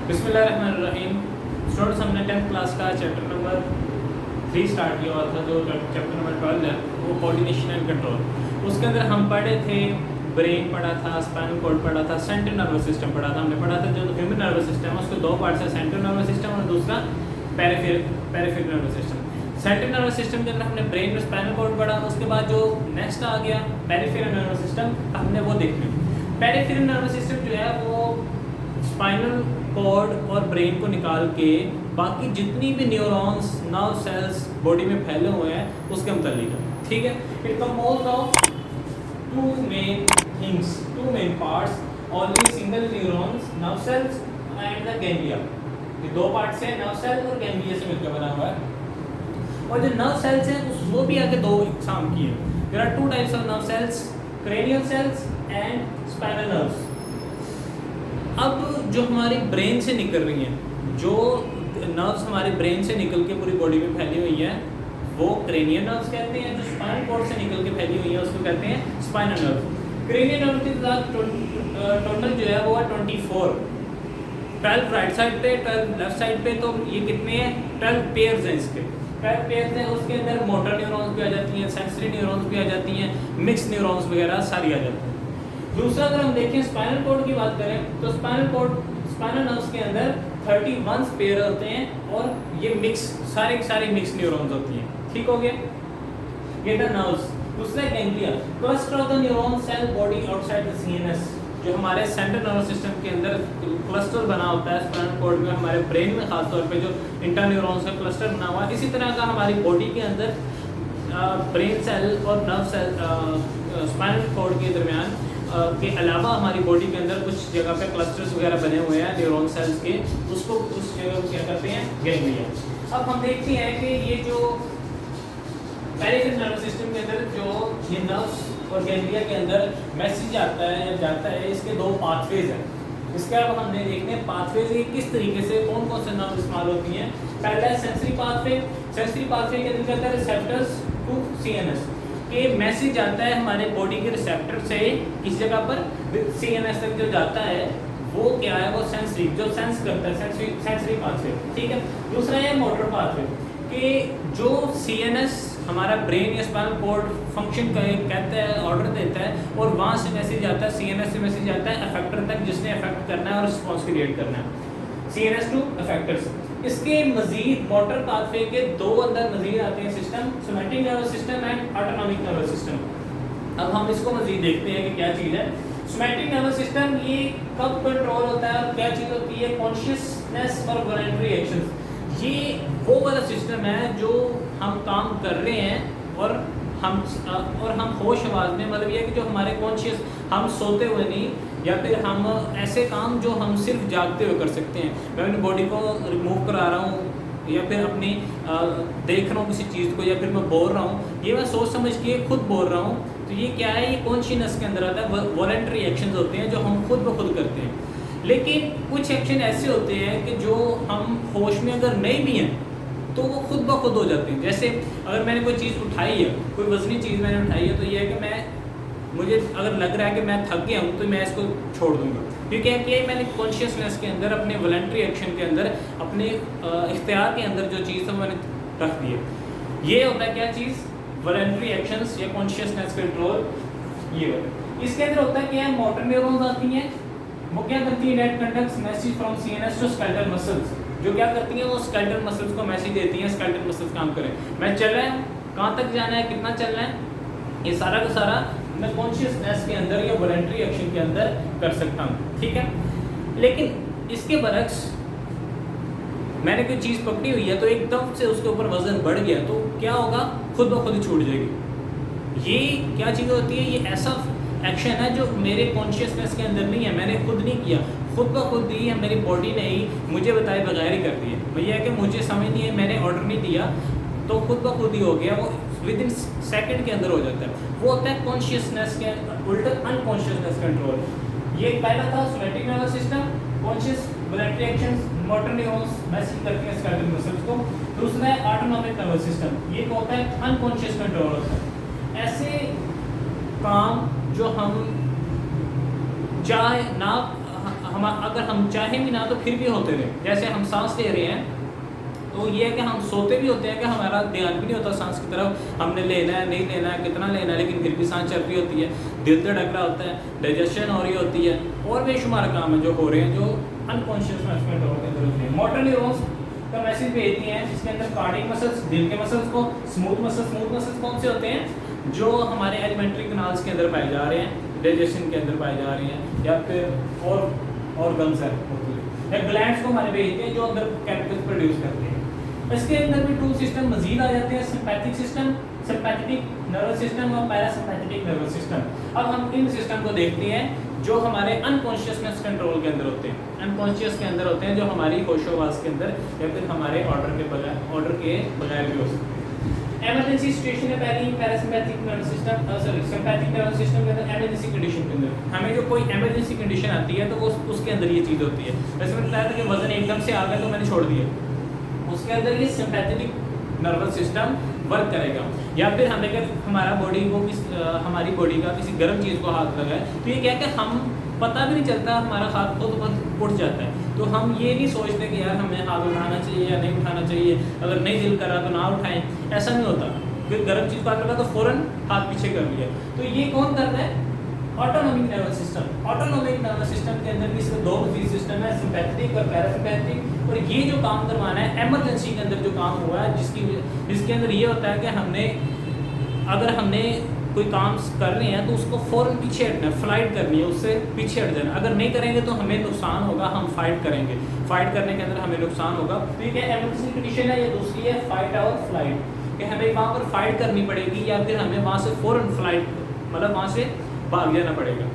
बिस्मिल्लाहिर्रहमानिर्रहीम। स्टूडेंट्स, हमने 10th class का चैप्टर नंबर 3 स्टार्ट किया हुआ था, जो चैप्टर नंबर 12 है वो कोऑर्डिनेशन एंड कंट्रोल। उसके अंदर हम पढ़े थे ब्रेन पढ़ा था, स्पाइनल कॉर्ड पढ़ा था, सेंट्रल नर्वस सिस्टम पढ़ा था। हमने पढ़ा था जो ह्यूमन नर्वस सिस्टम है उसके दो पार्ट्स है, सेंट्रल नर्वस सिस्टम और दूसरा peripheral nervous system. Central nervous system के अंदर हमने ब्रेन और स्पाइनल कॉर्ड पढ़ा। उसके बाद जो नेक्स्ट आ गया पेरिफेरल नर्वस सिस्टम, हमने वो देख लिया। पेरिफेरल नर्वस सिस्टम जो है वो स्पाइनल कॉर्ड और ब्रेन को निकाल के बाकी जितनी भी न्यूरॉन्स नर्व सेल्स बॉडी में फैले हुए हैं उसके मुतालिक है। ठीक है, it composed of two main things, two main parts, only single neurons, nerve cells and the ganglia. ये दो पार्ट्स हैं, नर्व सेल और गैंग्लिया से मिलकर बना हुआ है। और जो नर्व सेल्स हैं वो भी आगे दो इकसाम की है। There are two types of nerve cells, cranial cells and spinal nerves. अब जो हमारी ब्रेन से निकल रही हैं, जो नर्व्स हमारे ब्रेन से निकल के पूरी बॉडी में फैली हुई हैं वो क्रेनियल नर्व्स कहते हैं। जो स्पाइनल कॉर्ड से निकल के फैली हुई है उसको कहते हैं स्पाइनल नर्व। क्रेनियल नर्व की टोटल जो है वो है 24, 12 राइट साइड पे, 12 लेफ्ट साइड पे। तो ये कितने हैं? 12 पेयर्स हैं इसके, 12 पेयर्स हैं। उसके अंदर मोटर न्यूरॉन्स भी आ जाती हैं, सेंसरी न्यूरॉन्स भी आ जाती हैं, मिक्स न्यूरॉन्स वगैरह सारी आ जाती हैं। दूसरा अगर हम देखें स्पाइनल कॉर्ड की बात करें तो स्पाइनल नर्व्स के अंदर 31 पेयर होते हैं और ये मिक्स सारे के सारे मिक्स न्यूरॉन्स होती हैं। ठीक हो गया, ये द नर्व्स। दूसरा ganglia, cluster of the neuron cell body outside the CNS. जो हमारे सेंट्रल नर्वस सिस्टम के अंदर क्लस्टर बना होता है स्पाइनल कॉर्ड में, हमारे ब्रेन में खासतौर पे जो इंटरन्यूरॉन्स का क्लस्टर बना हुआ है, इसी तरह का हमारी बॉडी के अंदर ब्रेन सेल और नर्व सेल स्पाइनल कॉर्ड के दरमियान के अलावा हमारी बॉडी के अंदर कुछ जगह पे क्लस्टर्स वगैरह बने हुए हैं न्यूरॉन सेल्स के, उसको उस जगह को क्या करते हैं? गैंग्लिया। अब हम देखते हैं कि ये जो पेरिफेरल नर्वस सिस्टम के अंदर जो ये नर्व्स और गैंग्लिया के अंदर मैसेज आता है या जाता है, इसके दो पाथवेज हैं। इसके अब हमने देखते हैं पाथवेज ये किस तरीके से कौन कौन से नर्व इस्तेमाल होती हैं। पहला है सेंसरी पाथवे। सेंसरी पाथवे के अंदर कहता है रिसेप्टर्स टू सीएनएस, कि मैसेज आता है हमारे बॉडी के रिसेप्टर से किस जगह पर सीएनएस तक जो जाता है वो क्या है? वो सेंसरी, जो सेंस करता है, सेंसरी पाथवे। ठीक है। दूसरा है मोटर पाथवे, कि जो सीएनएस हमारा ब्रेन या स्पाइनल कॉर्ड फंक्शन कहता है, ऑर्डर देता है और वहाँ से मैसेज आता है, सीएनएस से मैसेज आता है अफेक्टर तक, जिसने अफेक्ट करना है और रिस्पॉन्स क्रिएट करना है, सीएनएस टू अफेक्टर्स। इसके मजीद मोटर पाथवे के दो अंदर मजीद आते हैं system, somatic nervous system and autonomic nervous system. अब हम इसको मजीद देखते हैं कि क्या चीज़ है। सोमैटिक नर्वस सिस्टम ये कब कंट्रोल होता है और क्या चीज़ होती है? कॉन्शियसनेस और वॉलंटरी एक्शंस। ये वो वाला सिस्टम है जो हम काम कर रहे हैं और हम होश आवाज में, मतलब ये कि जो हमारे कॉन्शियस, हम सोते हुए नहीं, या फिर हम ऐसे काम जो हम सिर्फ जागते हुए कर सकते हैं। मैं अपनी बॉडी को रिमूव करा रहा हूँ या फिर अपनी देख रहा हूँ किसी चीज़ को, या फिर मैं बोल रहा हूँ, ये मैं सोच समझ के खुद बोल रहा हूँ, तो ये क्या है? ये कॉन्शियसनेस के अंदर आता है। वॉलंटरी एक्शंस होते हैं जो हम खुद ब खुद करते हैं। लेकिन कुछ एक्शन ऐसे होते हैं कि जो हम होश में अगर नहीं भी हैं तो वो खुद ब खुद हो जाते हैं। जैसे अगर मैंने कोई चीज़ उठाई है, कोई वजनी चीज़ मैंने उठाई है, तो ये है कि मुझे अगर लग रहा है कि मैं थक गया हूँ तो मैं इसको छोड़ दूँगा, क्योंकि क्या है? मैंने कॉन्शियसनेस के अंदर, अपने वॉलंटरी एक्शन के अंदर, अपने इख्तियार के अंदर जो चीज़ है मैंने रख दी है। ये होता है क्या चीज़? वॉलंटरी एक्शंस या कॉन्शियसनेस कंट्रोल। ये होता है। इसके अंदर होता है क्या है? मोटर न्यूरॉन्स आती हैं, वो क्या करती है? That conducts message from CNS to skeletal muscles. जो क्या करती हैं? वो स्केलेटल मसल्स को मैसेज देती हैं, स्केलेटल मसल्स काम करें, मैं चल रहा हूँ, कहाँ तक जाना है, कितना चलना है, ये सारा का सारा मैं कॉन्शियसनेस के अंदर या वॉलंटरी एक्शन के अंदर कर सकता हूँ। ठीक है। लेकिन इसके बरक्स मैंने कोई चीज़ पकड़ी हुई है तो एकदम से उसके ऊपर वजन बढ़ गया तो क्या होगा? खुद ब खुद ही छूट जाएगी। ये क्या चीज़ होती है? ये ऐसा एक्शन है जो मेरे कॉन्शियसनेस के अंदर नहीं है, मैंने खुद नहीं किया, खुद ब खुद ही है, मेरी बॉडी ने ही मुझे बताए बगैर ही कर दिया। भैया है कि मुझे समझ नहीं है, मैंने ऑर्डर नहीं दिया, तो खुद ब खुद ही हो गया, वो विद इन सेकेंड के अंदर हो जाता है। वो होता है कॉन्शियसनेस के उल्टा अनकॉन्शियसनेस कंट्रोल। ये पहला था somatic nervous system, conscious voluntary actions, motor neurons message करती हैं स्केलेटल मसल्स को। दूसरा है ऑटोनॉमिक नर्वस सिस्टम, ये होता है अनकॉन्शियस कंट्रोल होता है। ऐसे काम जो हम चाहे ना, हम अगर हम चाहें भी ना तो फिर भी होते रहे। जैसे हम सांस ले रहे हैं तो ये है कि हम सोते भी होते हैं कि हमारा ध्यान भी नहीं होता सांस की तरफ, हमने लेना है नहीं लेना है कितना लेना है, लेकिन फिर भी सांस चल रही होती है, दिल धड़क रहा होता है, डाइजेशन हो रही होती है, और बेशुमार काम है जो हो रहे हैं जो अनकॉन्शियस कंट्रोल के अंदर होते हैं। मोटर न्यूरॉन्स का मैसेज भेजती हैं जिसके अंदर कार्डियक मसल्स, दिल के मसल्स को, स्मूथ मसल्स कौन से होते हैं जो हमारे एलिमेंट्री कैनाल्स के अंदर पाए जा रहे हैं, डाइजेशन के अंदर पाए जा रहे हैं, या फिर और गम्स है या ग्लैंड्स को हमारे भेजते हैं जो अंदर केमिकल्स प्रोड्यूस करते हैं। इसके अंदर भी टू सिस्टम मजीद आ जाते हैं, sympathetic system, sympathetic nervous system और पैरासिम्पैथेटिक नर्वस सिस्टम। अब हम इन सिस्टम को देखते हैं जो हमारे अनकॉन्शियसनेस कंट्रोल के अंदर होते हैं, अनकॉन्शियस के अंदर होते हैं, जो हमारी होशोवास के अंदर या फिर हमारे ऑर्डर के बगैर भी हो सकते हैं। इमरजेंसी सिचुएशन है पहली parasympathetic nervous system, sympathetic nervous system के अंदर इमरजेंसी कंडीशन के अंदर हमें जो कोई इमरजेंसी कंडीशन आती है तो वो उसके अंदर ये चीज़ होती है। जैसे मैंने बताया था कि वजन एकदम से आ गया तो मैंने छोड़ दिया, उसके अंदर ये सिंपैथेटिक नर्वस सिस्टम वर्क करेगा। या फिर हमें अगर हमारा बॉडी को हमारी बॉडी का किसी गर्म चीज़ को हाथ लगा है तो ये क्या कि हम पता भी नहीं चलता, हमारा हाथ को तो उठ जाता है, तो हम ये नहीं सोचते कि यार हमें हाथ उठाना चाहिए या नहीं उठाना चाहिए, अगर नहीं दिल करा तो ना उठाएं, ऐसा नहीं होता। फिर गर्म चीज़ को हाथ लगा तो फ़ौरन हाथ पीछे कर लिया। तो ये कौन करता है? Autonomic nervous system. Autonomic nervous system के अंदर भी सिर्फ दो मजीद सिस्टम है, सिंपैथेटिक और पैरासिम्पैथेटिक। और ये जो काम करवाना है इमरजेंसी के अंदर जो काम हुआ है जिसके अंदर ये होता है कि अगर हमने कोई काम कर रहे हैं तो उसको फ़ौरन पीछे हटना है, फ्लाइट करनी है, उससे पीछे हट जाना। अगर नहीं करेंगे तो हमें नुकसान होगा, हम फाइट करेंगे, फाइट करने के अंदर हमें नुकसान होगा। तो ये इमरजेंसी कंडीशन है। ये दूसरी है फाइट और फ्लाइट, कि हमें वहाँ पर फाइट करनी पड़ेगी या फिर हमें वहाँ से फ़ौरन फ्लाइट मतलब वहाँ से भाग जाना पड़ेगा।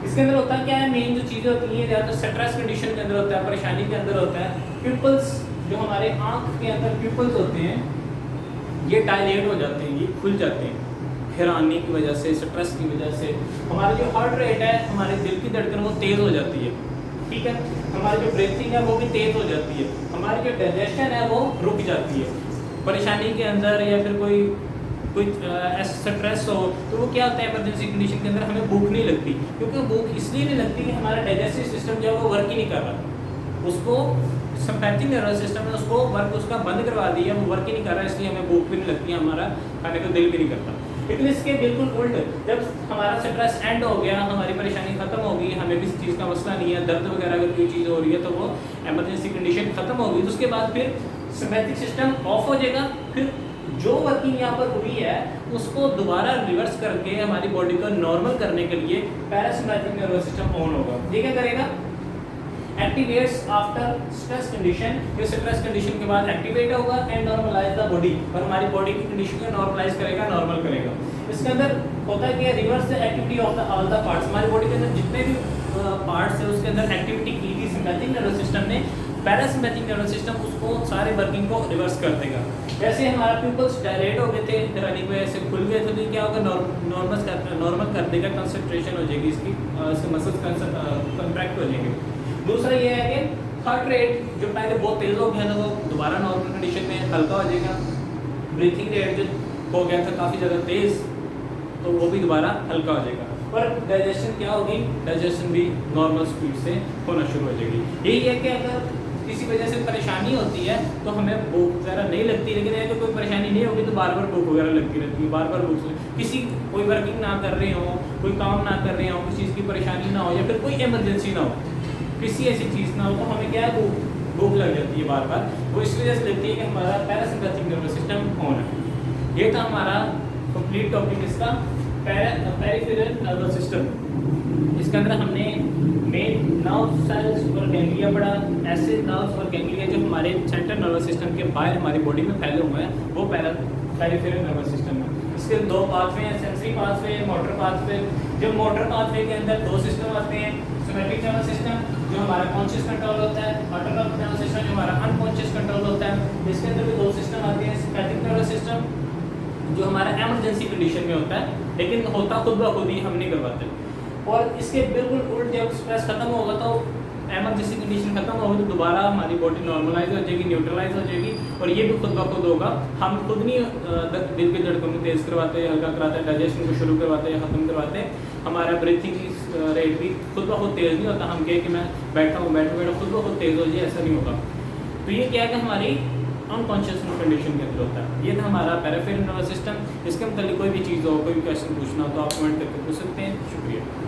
इसके अंदर होता क्या है, मेन जो चीज़ें होती हैं या तो स्ट्रेस कंडीशन के अंदर होता है, परेशानी के अंदर होता है। प्यूपल्स जो हमारे आँख के अंदर प्यूपल्स होते हैं ये डायलेट हो जाते हैं, ये खुल जाते हैं हैरानी की वजह से, स्ट्रेस की वजह से। हमारी जो हार्ट रेट है, हमारे दिल की धड़कन वो तेज़ हो जाती है, ठीक है। हमारी जो ब्रीथिंग है वो भी तेज़ हो जाती है, हमारी जो डाइजेशन है वो रुक जाती है। परेशानी के अंदर या फिर कोई ऐसा स्ट्रेस हो तो वो क्या होता है, इमरजेंसी कंडीशन के अंदर हमें भूख नहीं लगती, क्योंकि भूख इसलिए नहीं लगती कि हमारा डाइजेस्टिव सिस्टम जो है वो वर्क ही नहीं कर रहा, उसको सिंपैथेटिक नर्वस सिस्टम ने उसको वर्क उसका बंद करवा दिया, वो वर्क ही नहीं कर रहा, इसलिए हमें भूख भी नहीं लगती, हमारा खाने को दिल भी नहीं करता। लेकिन इसके बिल्कुल उल्ट, जब हमारा स्ट्रेस एंड हो गया, हमारी परेशानी खत्म हो गई, हमें किसी चीज़ का मसला नहीं है, दर्द वगैरह अगर कोई चीज़ हो रही है तो वो इमरजेंसी कंडीशन खत्म हो गई, तो उसके बाद फिर सिंपैथेटिक सिस्टम ऑफ हो जाएगा। फिर जो वर्किंग यहाँ पर हुई है उसको दोबारा रिवर्स करके हमारी बॉडी को नॉर्मल करने के लिए पैरासिम्पैथिक नर्वस सिस्टम ऑन होगा। ये क्या करेगा? एक्टिवेट्स आफ्टर स्ट्रेस कंडीशन, ये स्ट्रेस कंडीशन के बाद एक्टिवेट होगा एंड नॉर्मलाइज द बॉडी, और हमारी बॉडी की कंडीशन को नॉर्मलाइज करेगा, नॉर्मल करेगा। इसके अंदर होता है कि reverse the activity of the all the parts, हमारी बॉडी के अंदर जितने भी पार्ट्स है उसके अंदर एक्टिविटी की थी सिंपैथेटिक नर्वस सिस्टम ने, पैरासिम्पैथिक नर्वस सिस्टम उसको सारे वर्किंग को रिवर्स कर देगा। जैसे हमारा प्यूपल्स डायलेट हो गए थे, हैरानी की वजह से खुल गए थे, तो क्या होगा, नॉर्मल कर देगा, कंसंट्रेशन हो जाएगी इसकी, इसके मसल्स कंट्रैक्ट हो जाएंगे। दूसरा ये है कि हार्ट रेट जो पहले बहुत तेज़ हो गया था वो दोबारा नॉर्मल कंडीशन में हल्का हो जाएगा। ब्रीथिंग रेट जो हो गया था काफ़ी ज़्यादा तेज़, तो वो भी दोबारा हल्का हो जाएगा। पर डाइजेशन क्या होगी, डाइजेशन भी नॉर्मल स्पीड से होना शुरू हो जाएगी। यही है कि अगर किसी वजह से परेशानी होती है तो हमें भूख वगैरह नहीं लगती, लेकिन अगर कोई परेशानी नहीं होगी तो बार बार भूख वगैरह लगती रहती है, बार बार भूख, किसी कोई वर्किंग ना कर रहे हो, कोई काम ना कर रहे हो, किसी चीज़ की परेशानी ना हो या फिर कोई इमरजेंसी ना हो, किसी ऐसी चीज़ ना हो, तो हमें क्या है भूख लग जाती है बार बार। वो इस वजह से लगती है कि हमारा पैरासिम्पैथिक नर्वस सिस्टम ऑन है। ये था हमारा कंप्लीट टॉपिक इसका पेरिफेरल नर्वस सिस्टम। इसके अंदर हमने मेन नर्व सेल्स और गैंग्लिया पढ़ा, ऐसे नर्व्स और गैंग्लिया जो हमारे सेंट्रल नर्वस सिस्टम के बाहर हमारी बॉडी में फैले हुए हैं, वो पेरिफेरल नर्वस सिस्टम है। इसके दो पाथवे हैं, सेंसरी पाथवे, मोटर पाथवे। जो मोटर पाथवे के अंदर दो सिस्टम आते हैं, सोमैटिक नर्वस सिस्टम जो हमारा कॉन्शियस कंट्रोल होता है, ऑटोनोमिक नर्वस सिस्टम जो हमारा अनकॉन्शियस कंट्रोल होता है। इसके अंदर भी दो सिस्टम आते हैं, सिंपैथिक नर्वस सिस्टम जो हमारा इमरजेंसी कंडीशन में होता है, लेकिन होता खुद ब खुद ही हम नहीं करवाते। और इसके बिल्कुल उल्ट, जब स्ट्रेस खत्म होगा तो एमरजेंसी कंडीशन खत्म होगी तो दोबारा हमारी बॉडी नॉर्मलाइज हो जाएगी, न्यूट्रलाइज हो जाएगी, और ये भी खुद ब खुद होगा। हम खुद नहीं दिल की धड़कन को तेज़ करवाते, हल्का कराते, डाइजेशन को शुरू करवाते या ख़त्म करवाते। हमारा ब्रीथिंग की रेट भी खुद ब खुद तेज़ नहीं होता। हम कहें कि मैं बैठा हूँ, बैठो खुद ब खुद तेज़ हो जाए, ऐसा नहीं होगा। तो ये क्या है कि हमारी अनकॉन्शियस कंडीशन के अंदर होता है। ये था हमारा पेरिफेरल नर्वस सिस्टम। इसके मतलब कोई भी चीज़ हो, कोई भी क्वेश्चन पूछना हो तो आप कमेंट करके पूछ सकते हैं। शुक्रिया।